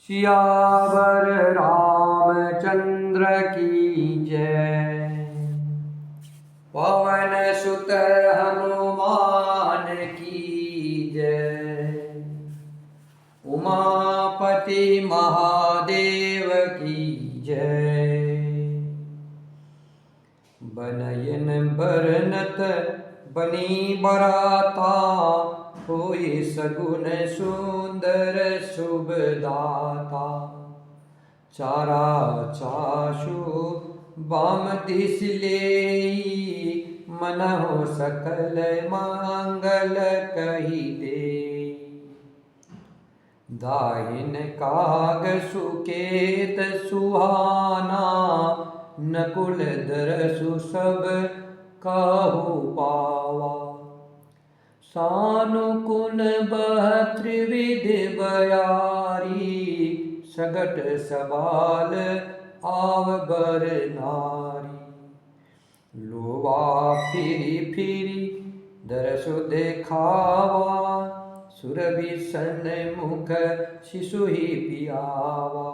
सियावर रामचंद्र की जय। पवन सुत हनुमान की जय। उमापति महादेव की जय। बनयन बरनत बनी बराता, होई सगुन सुंदर शुभदाता। चारा चाशु बाम दिस लेई, मनहु सकल मंगल कही दे। दाहिन काग सुकेत सुहाना, नकुल दरसु सब काहू पावा। सानुकुल बह त्रिविधि बयारी, सगट सबाल आव बर नारी। लोवा फिरी फिरी दरसु देखावा, सुरभि सन्मुख शिशु ही पियावा।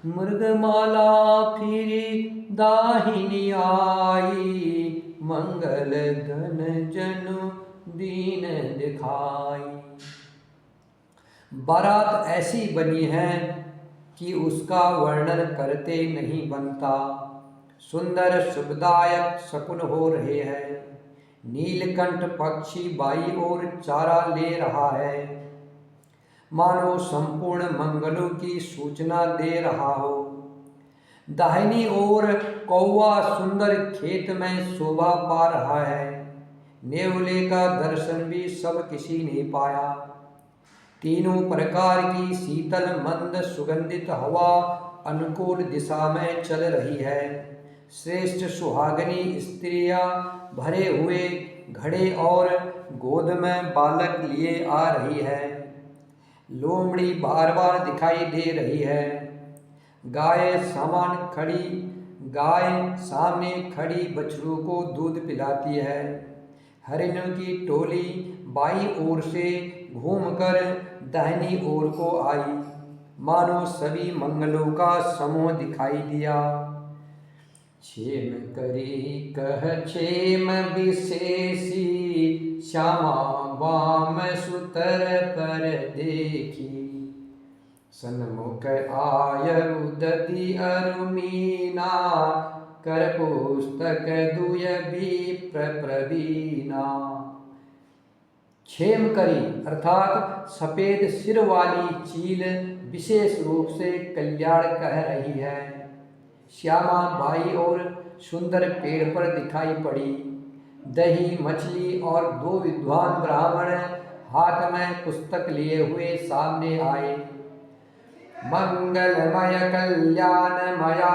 मृगमाला फिरी दाहिनी आई, मंगल घन जनु दीन दिखाई। बारात ऐसी बनी है कि उसका वर्णन करते नहीं बनता। सुंदर शुभदायक शकुन हो रहे हैं। नीलकंठ पक्षी बाई ओर चारा ले रहा है, मानो संपूर्ण मंगलों की सूचना दे रहा हो। दाहिनी ओर कौवा सुंदर खेत में शोभा पा रहा है। नेवले का दर्शन भी सब किसी ने पाया। तीनों प्रकार की शीतल मंद सुगंधित हवा अनुकूल दिशा में चल रही है। श्रेष्ठ सुहागनी स्त्रियां भरे हुए घड़े और गोद में बालक लिए आ रही है। लोमड़ी बार बार दिखाई दे रही है। गाय सामने खड़ी बछड़ों को दूध पिलाती है। हरिणों की टोली बाईं ओर से घूमकर दाहिनी ओर को आई, मानो सभी मंगलों का समूह दिखाई दिया। क्षेम करी कह क्षेम विशेषी, श्यामा वाम सुतर पर देखी। सन्मुख आय उदति अरुमीना, कर पुस्तक दुय विप्र प्रवीणा। क्षेम करी अर्थात सफेद सिर वाली चील विशेष रूप से कल्याण कह रही है। श्यामा बाई और सुंदर पेड़ पर दिखाई पड़ी। दही मछली और दो विद्वान ब्राह्मण हाथ में पुस्तक लिए हुए सामने आए। मंगलमय कल्याणमया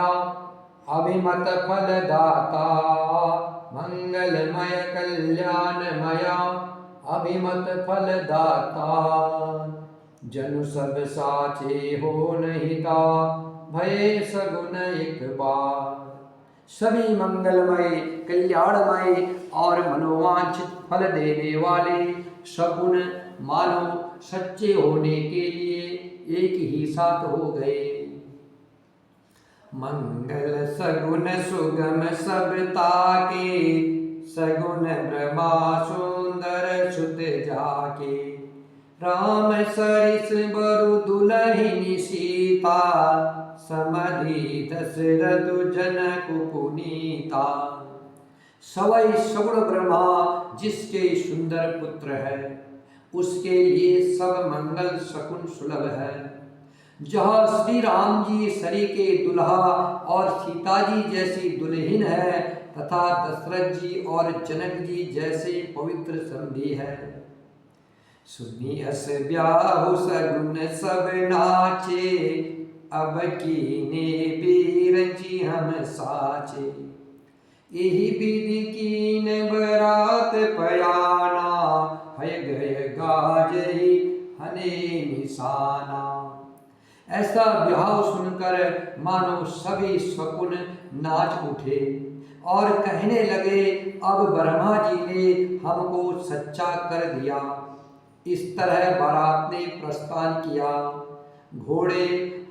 अभिमत फलदाता, मंगलमय कल्याणमया अभिमत फलदाता। जनु सब साचे हो नहिता, भये सगुन एक बार। सभी मंगलमय कल्याणमय और मनोवांछित फल देने वाले सगुन मानो सच्चे होने के लिए एक ही साथ हो गए। मंगल सगुन सुगम सब ताके, सगुन ब्रह्मा सुंदर सुत जाके। राम सरिस बरु दुलहिनी सीता, समधि दशरथ जनक पुनीता। सवै सगुण ब्रह्मा जिसके सुंदर पुत्र है, उसके लिए सब मंगल शकुन सुलभ है। जहाँ श्री राम जी सरी के दुल्हा और सीता जी जैसी दुल्हन है, तथा दशरथ जी और जनक जी जैसे पवित्र संधि है। सुनी अस ब्याहु सगुन सब नाचे, अब कीने बीर जी हम साचे। यही विधि कीन बरात पयाना, है गय गाजई हने निशाना। ऐसा ब्याह सुनकर मानो सभी शकुन नाच उठे और कहने लगे, अब ब्रह्मा जी ने हमको सच्चा कर दिया। इस तरह बारात ने प्रस्थान किया। घोड़े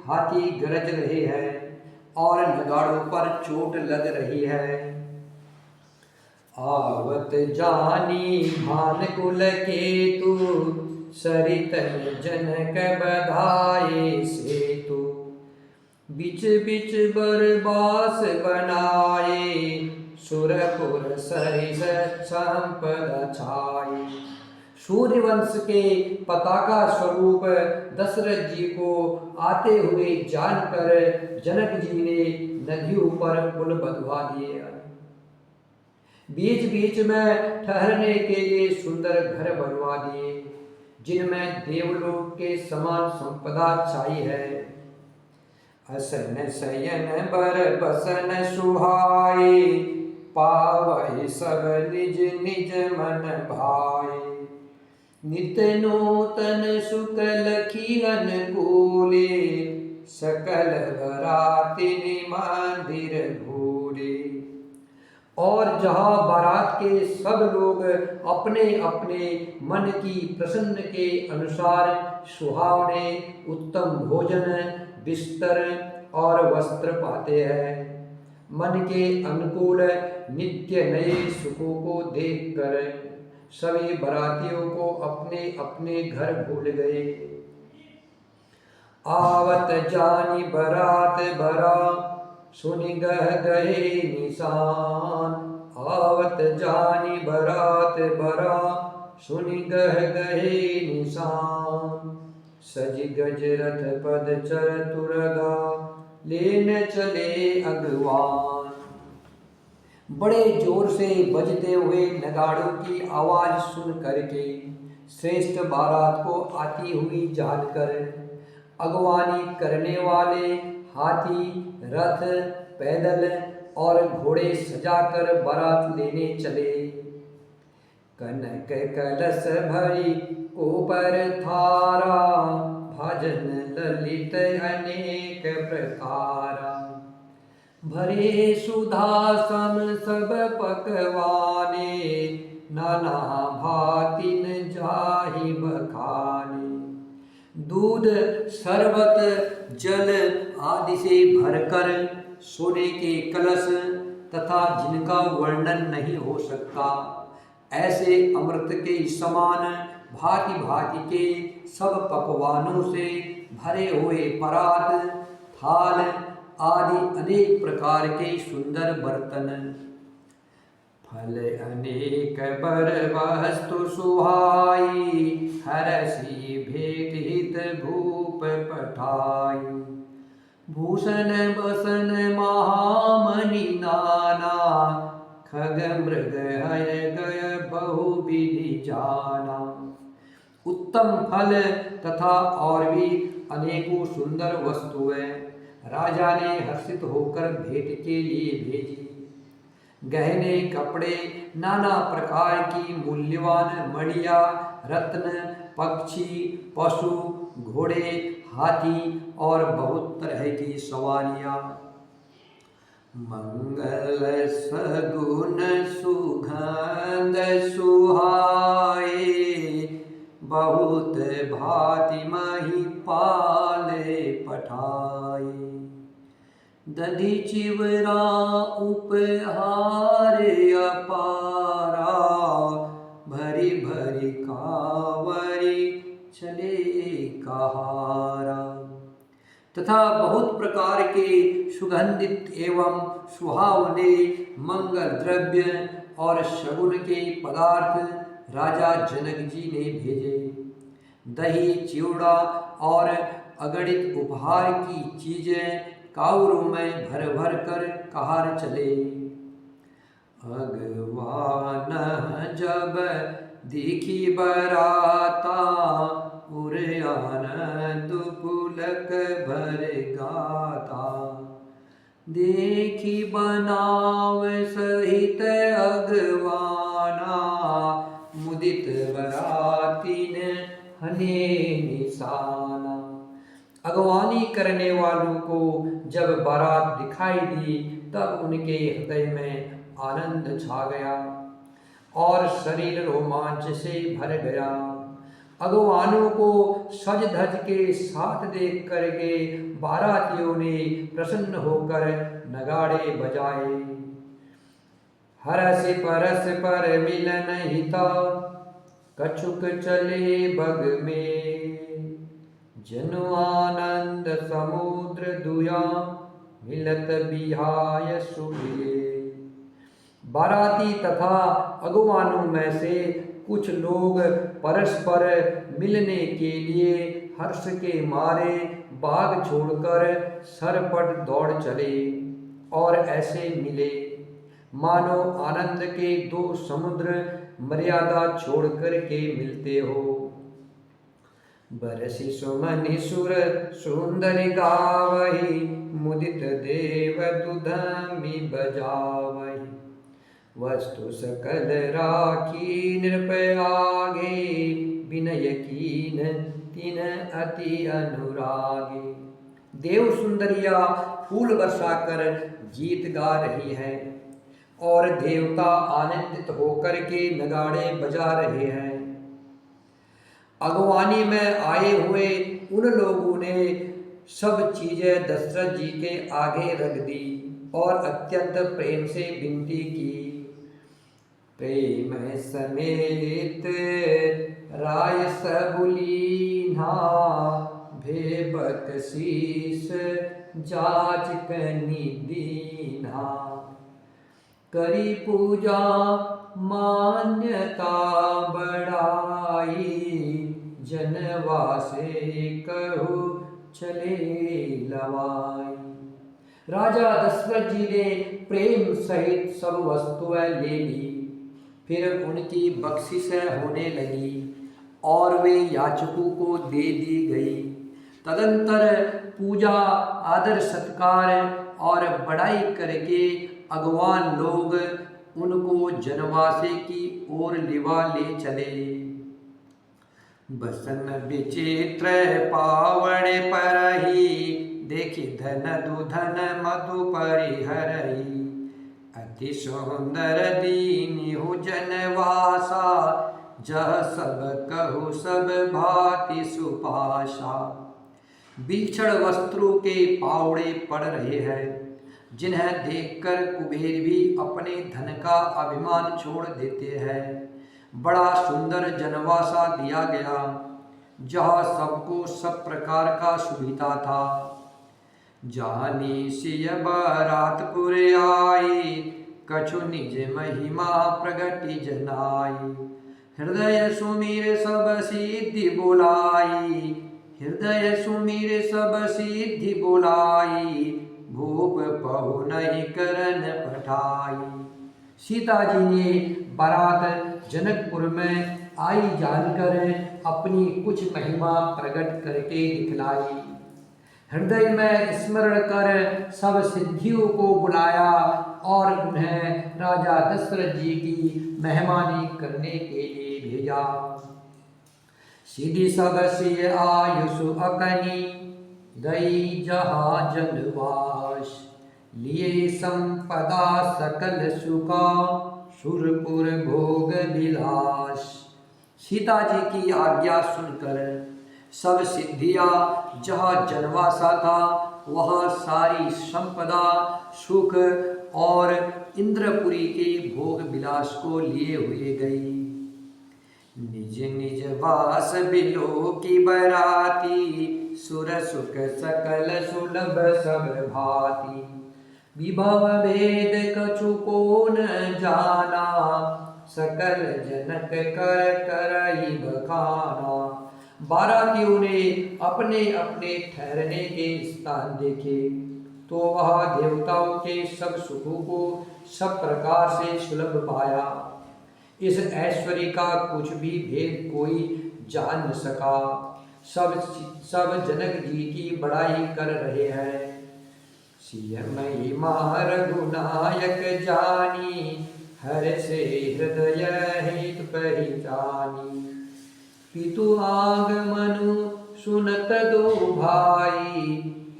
हाथी गरज रहे हैं और नगाड़ों पर चोट लग रही है। आवत जानी भान कुल केतु, सरितन जनक बधाए सेतु। बिच बिच बरबास बनाए, सुरपुर सरिस संपदा छाई। सूर्यवंश के पताका स्वरूप दशरथ जी को आते हुए जानकर जनक जी ने नदियों पर पुल बंधवा दिए। बीच बीच में ठहरने के लिए सुंदर घर बनवा दिए, जिनमें देवलोक के समान संपदा छाई है। असन शयन बर बसन सुहाए, पावहि सब निज निज मन भाए। नित्य नूतन सुख लखी अनुकूले, सकल बरातिनि मंदिर घूरे। और जहाँ बारात के सब लोग अपने अपने मन की प्रसन्न के अनुसार सुहावने उत्तम भोजन, बिस्तर और वस्त्र पाते हैं, मन के अनुकूल नित्य नए सुखों को देखकर सभी बरातियों को अपने अपने घर भूल गए। आवत जानी बरात बरा, सुनि गह गए निशान। आवत जानी बरात बरा, सुनि गह गए निशान। सज गज रथ पद चर तुरगा, लेन चले अगवान। बड़े जोर से बजते हुए नगाड़ों की आवाज सुन करके श्रेष्ठ बारात को आती हुई जानकर अगवानी करने वाले हाथी, रथ, पैदल और घोड़े सजाकर बारात लेने चले। कनक कलश भरी ऊपर थारा, भजन ललित अनेक प्रकारा। भरे सुधा सम सब पकवाने, नाना भातिन जाहि बखाने। दूध, शरबत, जल आदि से भरकर सोने के कलश तथा जिनका वर्णन नहीं हो सकता, ऐसे अमृत के समान भांति भांति के सब पकवानों से भरे हुए परात, थाल आदि अनेक प्रकार के सुंदर बर्तन। फल अनेक बर वस्तु सुहाई, हरसी भेट हित भूप पठाई। भूषण बसन महामणि नाना, खग मृग हय गय बहु विधि जाना। उत्तम फल तथा और भी अनेकों सुंदर वस्तुएं राजा ने हर्षित होकर भेंट के लिए भेजी। गहने, कपड़े, नाना प्रकार की मूल्यवान मणिया, रत्न, पक्षी, पशु, घोड़े, हाथी और बहुत तरह की सवारियां। मंगल सगुन सुगंध सुहाए, बहुत भांति मही पाले पठाए। दधि चिवरा उपहार अपारा, भरी भरी कांवरी चले कहारा। तथा बहुत प्रकार के सुगंधित एवं सुहावने मंगल द्रव्य और शगुन के पदार्थ राजा जनक जी ने भेजे। दही, चिवड़ा और अगणित उपहार की चीजें काउरों में भर भर कर कहार चले। अगवान जब देखी बराता, उरे आनंद पुलक भर गाता। देखी बनाव सहित अगवाना, मुदित बरातीन हने निशाना। अगवानी करने वालों को जब बारात दिखाई दी, तब उनके हृदय में आनंद छा गया और शरीर रोमांच से भर गया। अगवानों को सज धज के साथ देख करके बारातियों ने प्रसन्न होकर नगाड़े बजाए। हरस परस पर मिलन हिता, कछुक चले बग में। जनु आनंद समुद्र दुया, मिलत बिहाय सुबिले। बाराती तथा अगवानों में से कुछ लोग परस्पर मिलने के लिए हर्ष के मारे बाग छोड़कर सरपट दौड़ चले और ऐसे मिले मानो आनंद के दो समुद्र मर्यादा छोड़कर के मिलते हो। बरसि सुमनि सुर सुंदर गावहि, मुदित देव दुधमि बजावहि। वस्तु सकल राखी नृपय आगे, विनय कीन तिन अति अनुरागे। देव सुंदरिया फूल बरसा कर गीत गा रही है और देवता आनंदित होकर के नगाड़े बजा रहे हैं। अगवानी में आए हुए उन लोगों ने सब चीजें दशरथ जी के आगे रख दी और अत्यंत प्रेम से विनती की। प्रेम समेत राय सबुलीन्हा, भेबक शीस जाच कनि दीन्हा। करी पूजा मान्यता बढ़ाई, जनवासे कहु चले लवाई। राजा दशरथ जी ने प्रेम सहित सब वस्तुएं ले ली, फिर उनकी बख्शिशें होने लगी और वे याचकों को दे दी गई। तदंतर पूजा आदर सत्कार और बड़ाई करके अगवान लोग उनको जनवासे की ओर लिवा ले चले। बसन विचित्र पावड़ परही, देखि धन दुधन मधु परिहरही। अति सुंदर दीनिहु जनवासा, जह सब कहु सब भांति सुपाशा। भीषण वस्त्रों के पावड़े पड़ रहे हैं, जिन्हें देखकर कुबेर भी अपने धन का अभिमान छोड़ देते हैं। बड़ा सुंदर जनवासा दिया गया, जहाँ सबको सब प्रकार का सुविधा था। जानी सिय बारातपुर आई, कछु निज महिमा प्रगति जनाई। हृदय सुमीर सब सिद्धि बोलाई, हृदय सुमीर सब सिद्धि बोलाई। भूप पहु नहीं करन पठाई। सीता जी ने बारात जनकपुर में आई जानकर अपनी कुछ महिमा प्रकट करके दिखलाई। हृदय में स्मरण कर सब सिद्धियों को बुलाया और उन्हें राजा दशरथ जी की मेहमानी करने के लिए भेजा। सिद्धि सब सिय आयुषु अकनी, दई जहाँ जनवास। लिए संपदा सकल सुखा, सुरपुर भोग विलास। सीता जी की आज्ञा सुनकर सब सिद्धियां जहाँ जनवासा था, वहाँ सारी संपदा सुख और इंद्रपुरी के भोग विलास को लिए हुए गई। निज निज वास बिलो की बराती, सुर सुख सकल सुलभ सब भांति। विभव भेद कछु को न जाना, सकल जनक कर करई बखाना। बारातियों ने अपने अपने ठहरने के स्थान देखे तो वह देवताओं के सब सुखों को सब प्रकार से सुलभ पाया। इस ऐश्वर्य का कुछ भी भेद कोई जान न सका। सब जनक जी की बड़ाई कर रहे हैं। सिय महिमा रघुनायक जानी, हर से हृदय हित पहचानी। पितु आगमनु सुनत दो भाई,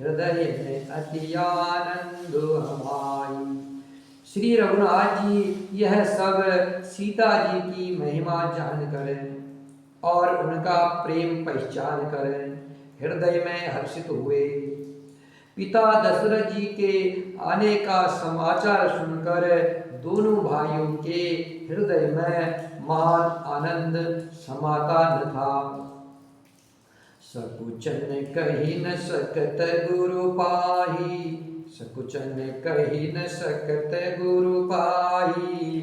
हृदय में अति आनंद हमाई। श्री रघुनाथ जी यह सब सीता जी की महिमा जानकर और उनका प्रेम पहचान कर हृदय में हर्षित हुए। पिता दशरथ जी के आने का समाचार सुनकर दोनों भाइयों के हृदय में महान आनंद समाता न था। सकुचन कही न सकत गुरु पाही, सकुचन कही न सकत गुरु पाही,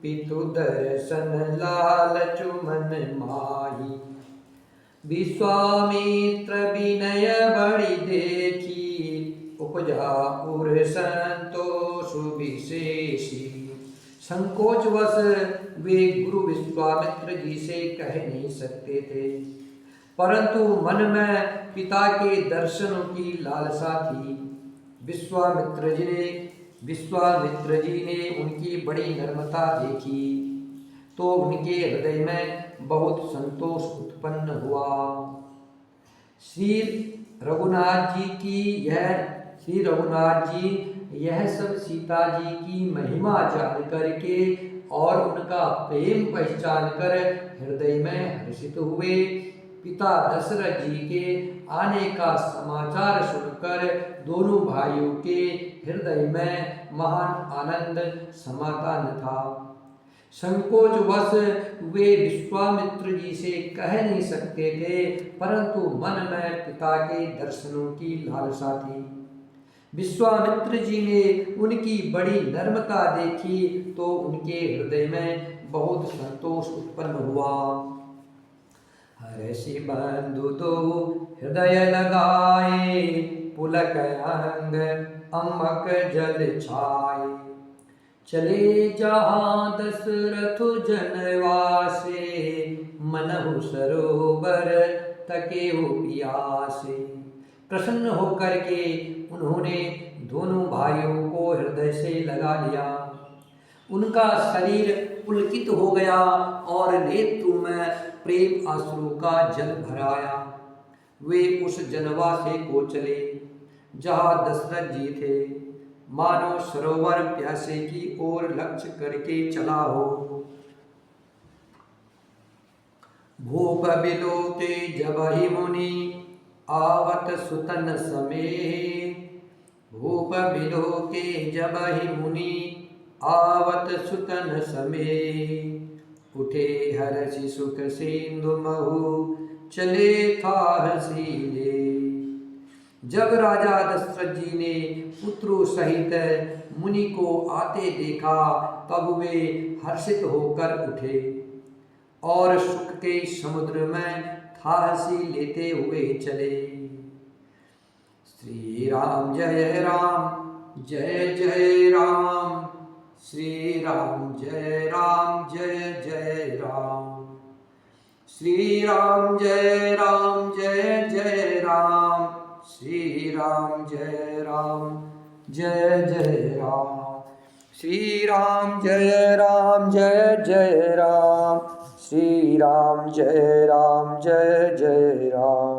पितु दर्शन लालचु मन माही। विश्वामित्र विनय बड़ी देखी, उपजा उर संतोष विशेषी। संकोचवश वे गुरु विश्वामित्र जी से कह नहीं सकते थे, परंतु मन में पिता के दर्शनों की लालसा थी। विश्वामित्र जी ने उनकी बड़ी नम्रता देखी तो उनके हृदय में बहुत संतोष उत्पन्न हुआ। श्री रघुनाथ जी यह सब सीता जी की महिमा जान करके और उनका प्रेम पहचान कर हृदय में हर्षित हुए। पिता दशरथ जी के आने का समाचार सुनकर दोनों भाइयों के हृदय में महान आनंद समाता न था। संकोचवश वे विश्वामित्र जी से कह नहीं सकते थे, परंतु मन में पिता के दर्शनों की लालसा थी। विश्वामित्र जी ने उनकी बड़ी नम्रता देखी तो उनके हृदय में बहुत संतोष उत्पन्न हुआ। हर्षि बंधु दो हृदय लगाए, पुलक अंग अमक जल छाए। चले जहाँ दशरथ जनवासे, मनहु सरोवर तके पियासे। प्रसन्न होकर के उन्होंने दोनों भाइयों को हृदय से लगा लिया। उनका शरीर पुलकित हो गया और नेत्रों में प्रेम अश्रु का जल भराया। वे उस जनवासे को चले जहाँ दशरथ जी थे, मानो सरोवर प्यासे की ओर लक्ष्य करके चला हो। भूप बिलोके जबहि मुनि आवत सुतन समेत, भूप बिलोके जबहि मुनि आवत सुतन समेत। उठे हर्षि सुख सिंधु महु, चले साहसीले। जब राजा दशरथ जी ने पुत्रों सहित मुनि को आते देखा तब वे हर्षित होकर उठे और सुख के समुद्र में साहसी लेते हुए चले। श्री राम जय राम जय जय राम, श्री राम जय जय राम, श्री राम जय जय राम, श्री राम जय जय राम, श्री राम जय जय राम, श्री राम जय जय राम।